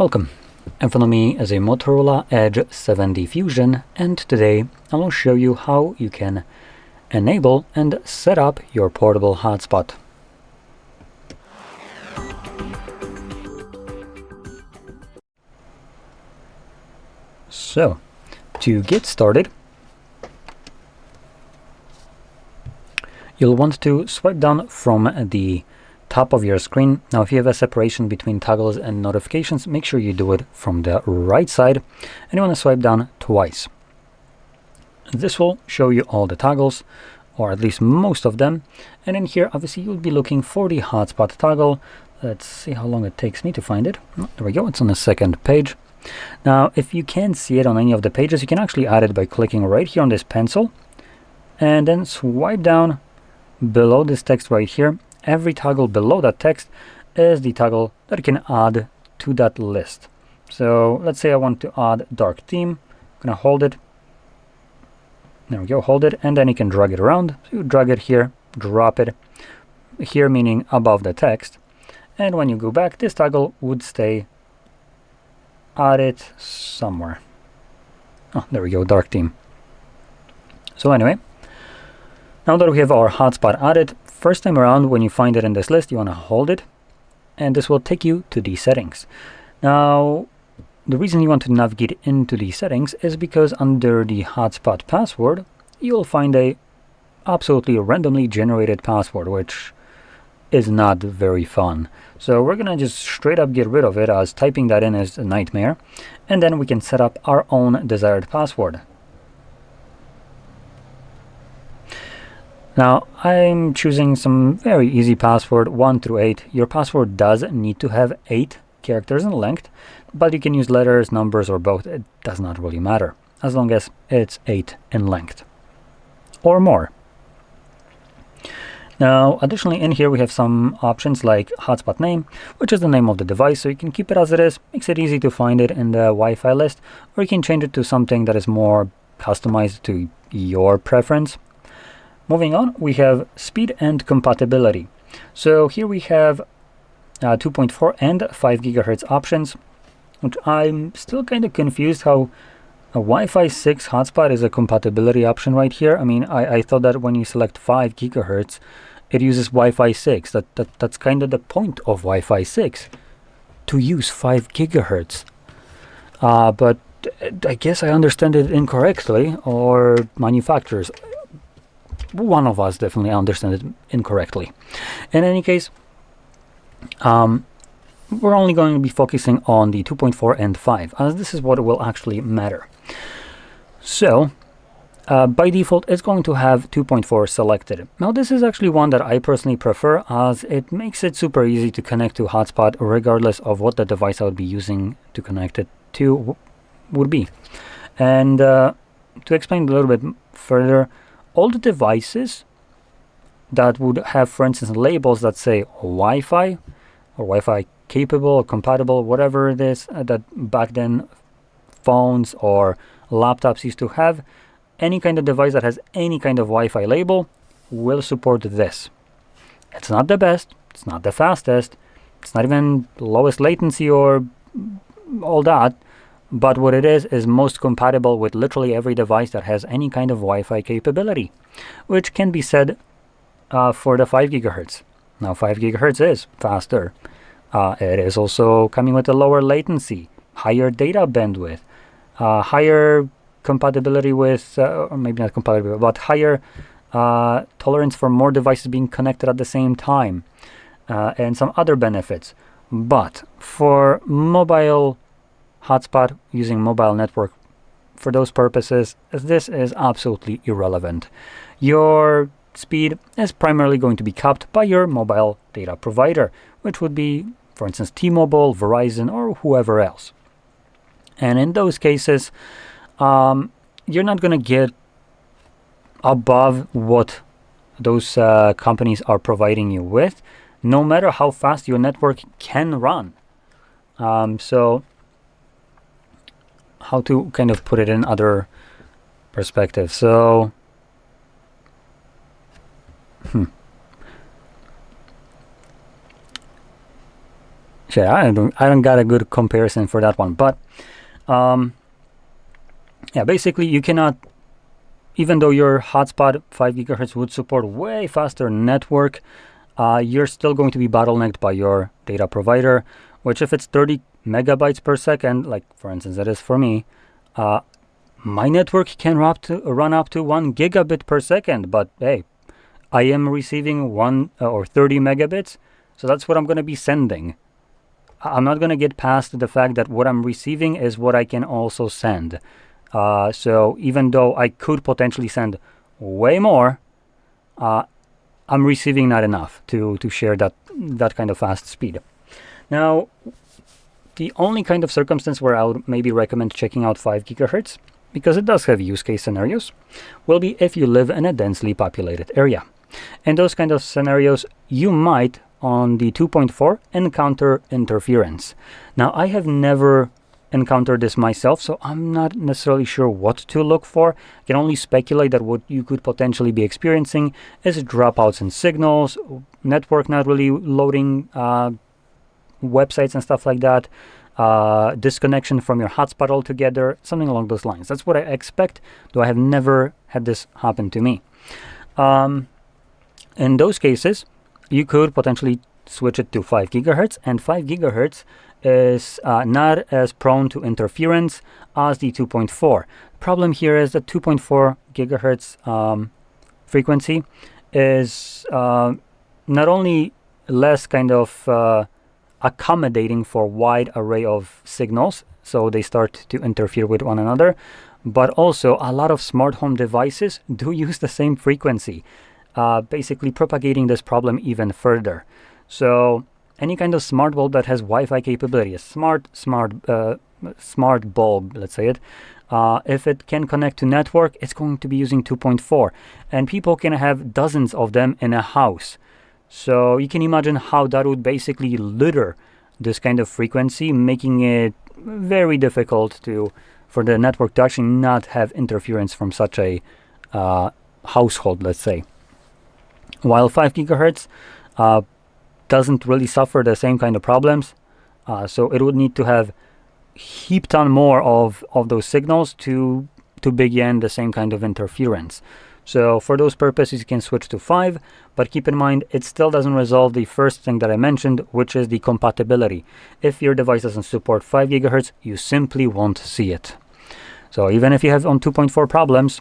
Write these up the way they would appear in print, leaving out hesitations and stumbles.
Welcome. In front of me is a Motorola Edge 7D Fusion, and today I will show you how you can enable and set up your portable hotspot. So, to get started, you'll want to swipe down from the top of your screen. Now, if you have a separation between toggles and notifications, make sure you do it from the right side, and you want to swipe down twice. This will show you all the toggles, or at least most of them, and in here obviously you'll be looking for the hotspot toggle. Let's see how long it takes me to find it. There we go, it's on the second page. Now, if you can't see it on any of the pages, you can actually add it by clicking right here on this pencil and then swipe down below this text right here. Every toggle below that text is the toggle that you can add to that list. So let's say I want to add dark theme. I'm gonna hold it. There we go, hold it, and then you can drag it around. So you drag it here, drop it here, meaning above the text. And when you go back, this toggle would stay added somewhere. Oh, there we go, dark theme. So anyway, now that we have our hotspot added, first time around when you find it in this list, you want to hold it, and this will take you to the settings. Now, the reason you want to navigate into the settings is because under the hotspot password, you'll find a absolutely randomly generated password, which is not very fun. So we're gonna just straight up get rid of it, as typing that in is a nightmare, and then we can set up our own desired password. Now, I'm choosing some very easy password, 1 through 8. Your password does need to have 8 characters in length, but you can use letters, numbers, or both. It does not really matter, as long as it's 8 in length or more. Now, additionally, in here we have some options like hotspot name, which is the name of the device, so you can keep it as it is. Makes it easy to find it in the Wi-Fi list, or you can change it to something that is more customized to your preference. Moving on, we have speed and compatibility. So here we have 2.4 and 5 gigahertz options, which I'm still kind of confused how a Wi-Fi 6 hotspot is a compatibility option right here. I mean, I thought that when you select 5 gigahertz, it uses Wi-Fi 6. That's kind of the point of Wi-Fi 6, to use 5 gigahertz. But I guess I understand it incorrectly, or manufacturers. One of us definitely understand it incorrectly. In any case, we're only going to be focusing on the 2.4 and 5, as this is what will actually matter. So, by default, it's going to have 2.4 selected. Now, this is actually one that I personally prefer, as it makes it super easy to connect to hotspot, regardless of what the device I would be using to connect it to would be. And to explain a little bit further, all the devices that would have, for instance, labels that say Wi-Fi or Wi-Fi capable or compatible, whatever it is, that back then phones or laptops used to have, any kind of device that has any kind of Wi-Fi label will support this. It's not the best, it's not the fastest, it's not even lowest latency or all that, but what it is most compatible with literally every device that has any kind of Wi-Fi capability, which can be said for the 5 gigahertz. Now, 5 gigahertz is faster. It is also coming with a lower latency, higher data bandwidth, higher compatibility with, or maybe not compatibility, but higher tolerance for more devices being connected at the same time, and some other benefits. But for mobile hotspot, using mobile network, for those purposes, this is absolutely irrelevant. Your speed is primarily going to be capped by your mobile data provider, which would be, for instance, T-Mobile, Verizon, or whoever else. And in those cases, you're not going to get above what those companies are providing you with, no matter how fast your network can run. So how to kind of put it in other perspective. So Shit, I don't got a good comparison for that one, but yeah, basically you cannot, even though your hotspot 5 gigahertz would support way faster network, you're still going to be bottlenecked by your data provider, which if it's 30 megabytes per second, like for instance it is for me, my network can run up to 1 gigabit per second, but hey, I am receiving 1 or 30 megabits, so that's what I'm going to be sending. I'm not going to get past the fact that what I'm receiving is what I can also send. So even though I could potentially send way more, I'm receiving not enough to share that kind of fast speed. Now, the only kind of circumstance where I would maybe recommend checking out 5 gigahertz, because it does have use case scenarios, will be if you live in a densely populated area. In those kind of scenarios, you might, on the 2.4, encounter interference. Now, I have never encountered this myself, so I'm not necessarily sure what to look for. I can only speculate that what you could potentially be experiencing is dropouts in signals, network not really loading websites and stuff like that, disconnection from your hotspot altogether, something along those lines. That's what I expect, though I have never had this happen to me. In those cases, you could potentially switch it to 5 gigahertz, and 5 gigahertz is not as prone to interference as the 2.4. Problem here is that 2.4 gigahertz frequency is not only less kind of accommodating for wide array of signals, so they start to interfere with one another, but also a lot of smart home devices do use the same frequency, basically propagating this problem even further. So any kind of smart bulb that has Wi-Fi capability, a smart bulb, let's say it, if it can connect to network, it's going to be using 2.4, and people can have dozens of them in a house. So you can imagine how that would basically litter this kind of frequency, making it very difficult for the network to actually not have interference from such a household, let's say. While 5 gigahertz doesn't really suffer the same kind of problems, so it would need to have heap ton more of those signals to begin the same kind of interference. So for those purposes, you can switch to 5, but keep in mind, it still doesn't resolve the first thing that I mentioned, which is the compatibility. If your device doesn't support 5 gigahertz, you simply won't see it. So even if you have on 2.4 problems,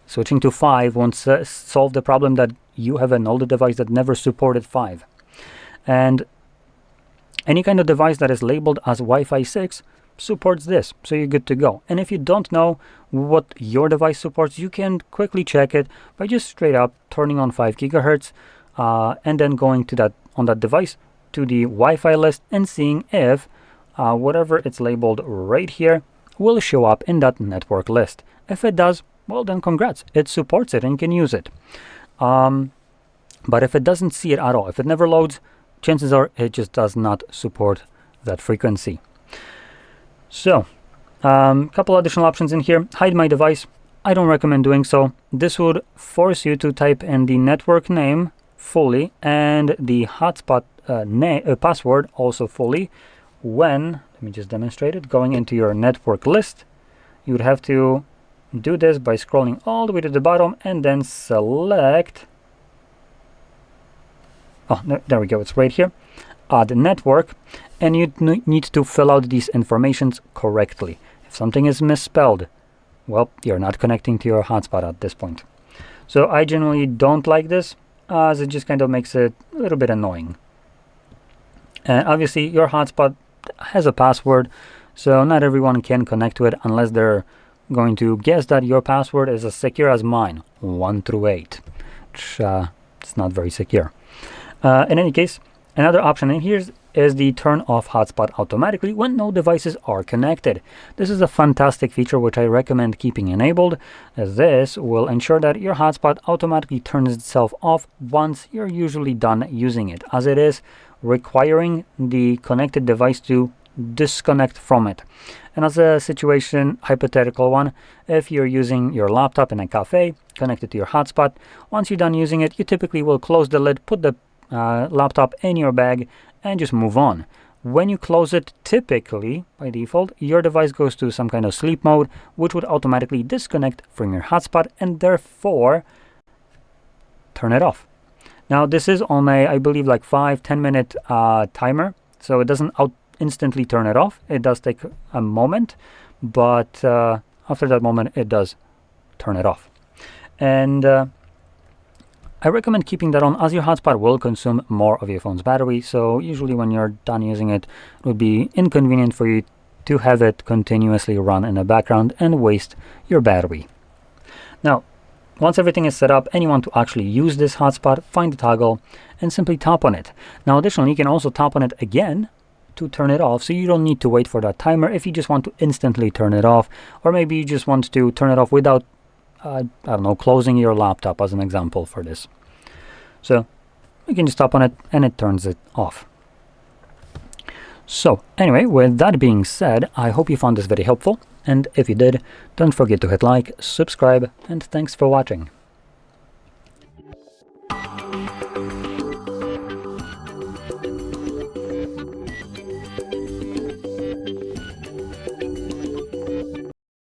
switching to 5 won't solve the problem that you have an older device that never supported 5. And any kind of device that is labeled as Wi-Fi 6 supports this, so you're good to go. And if you don't know what your device supports, you can quickly check it by just straight up turning on 5 gigahertz and then going to that device to the Wi-Fi list and seeing if whatever it's labeled right here will show up in that network list. If it does, well then congrats, it supports it and you can use it. But if it doesn't see it at all, if it never loads, chances are it just does not support that frequency. So, couple additional options in here. Hide my device. I don't recommend doing so. This would force you to type in the network name fully and the hotspot password also fully. When, let me just demonstrate it, going into your network list, you would have to do this by scrolling all the way to the bottom and then select, oh, there we go, it's right here, add network, and you need to fill out these informations correctly. If something is misspelled, well, you're not connecting to your hotspot at this point. So I generally don't like this, as it just kind of makes it a little bit annoying. And obviously your hotspot has a password, so not everyone can connect to it unless they're going to guess that your password is as secure as mine, 1 through 8, which it's not very secure. In any case, another option in here is the turn off hotspot automatically when no devices are connected. This is a fantastic feature which I recommend keeping enabled, as this will ensure that your hotspot automatically turns itself off once you're usually done using it, as it is requiring the connected device to disconnect from it. And as a situation, hypothetical one, if you're using your laptop in a cafe connected to your hotspot, once you're done using it, you typically will close the lid, put the laptop in your bag, and just move on. when you close it, typically, by default, your device goes to some kind of sleep mode, which would automatically disconnect from your hotspot and therefore turn it off. Now, this is on a, I believe, like 5-10 minute timer, so it doesn't instantly turn it off. It does take a moment, but after that moment, it does turn it off. And I recommend keeping that on, as your hotspot will consume more of your phone's battery. So usually when you're done using it, it would be inconvenient for you to have it continuously run in the background and waste your battery. Now, once everything is set up and you want to actually use this hotspot, find the toggle and simply tap on it. Now, additionally, you can also tap on it again to turn it off, so you don't need to wait for that timer if you just want to instantly turn it off, or maybe you just want to turn it off without I don't know, closing your laptop as an example for this. So you can just tap on it and it turns it off. So anyway, with that being said, I hope you found this very helpful, and if you did, don't forget to hit like, subscribe, and thanks for watching.